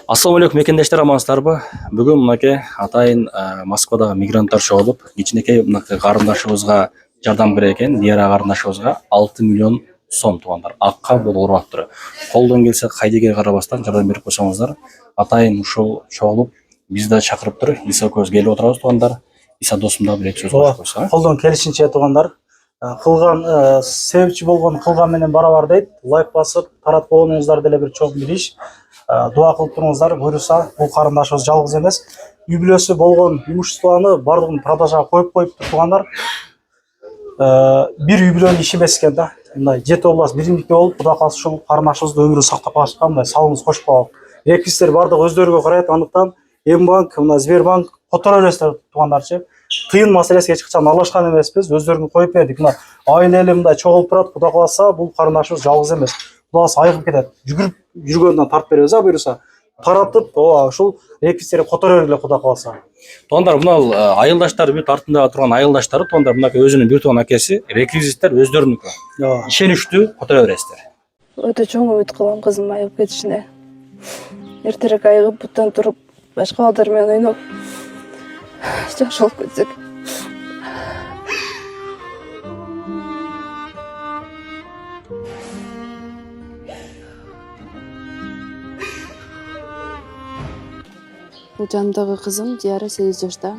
Ассаламу алейкум мекендештер, амансыздарбы? Бүгүн мынакей атайын Москвадагы мигранттар чогулуп, кичинекей мынакей карындашыбызга жардам берет экен. Дияра карындашыбызга 6 миллион сом туугандар. Акка болуп уруптур. Колдон келсе кайдыгеге карабастан жардам берип койсоңуздар, атайын ушул чогулуп бизди да чакырыптыр. Иса көз келип отурабыз туугандар. Иса досум да бир эки сөз айтып койсо. Колдон келишинче туугандар. Кылган себепчи болгон кылган менен барабар дейт. Лайк басып, таратып койгонуңуздар деле бир чоң бир иш. Дуа кылып туруңуздар. Буюрса, бул карындашыбыз жалгыз эмес. Үй бүлөсү болгон имуществоны бардыгын продажага коюп туугандар. Бир үй бүлөнүн иши эмес экен да. Мындай жети област биримдикте болуп, Кудай кааласа ушул карындашыбыздын өмүрүн сактап калышка мындай салымыбыз кошуп коелук. Реквизиттер бардыгы өздөрүгө карайт, андыктан Мбанк, мына Сбербанк которо бересиздер туугандарчы. Тыйын маселесине эч качан аралашкан эмеспиз, өздөрүнү коюп бердик. Мына айыл эли мындай чогулуп турат, Кудай кааласа бул карындашыбыз жалгыз эмес. Кудай кааласа айыгып кетет. Жүгүрүп жүргөндөн тартып беребиз, буюрса. Таратып, ушул реквизиттерди которо бергиле Кудай кааласа. Туугандар, мына айылдаштар бүт артында турган айылдаштары, туугандар, мынакей өзүнүн бир тууган акеси, реквизиттер өздөрүнүкү. Ишеничтүү которо бересиздер. Өтө чоң үмүт кылам кызым айыгып кетишине. Эртерээк айыгып буттан туруп, башка балдар менен ойноп жакшы болуп кетсек. Жанымдагы кызым Дияра 8 жашта.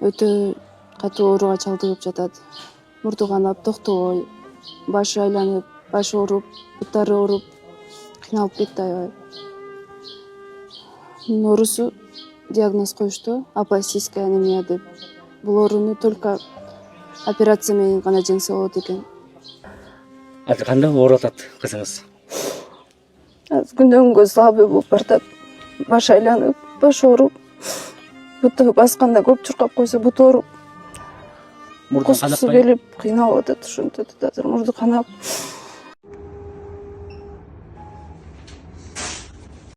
Өтө катуу ооруга чалдыгып жатат. Мурду канап, токтобой, башы айланып, башы ооруп, буттары ооруп, кыйналып кетти аябай. Оорусу диагноз коюшту, апоптическая анемия деп. Бул ооруну только операция менен гана жеңсе болот экен. Азыр кандай ооруп атат кызыңыз? Күндөн күнгө слабый болуп баратат. Баш айланып, баш ооруп, буту басканда көп чуркап койсо бут ооруп, кускусу келип кыйналып атат, ошентип атат азыр мурду канап.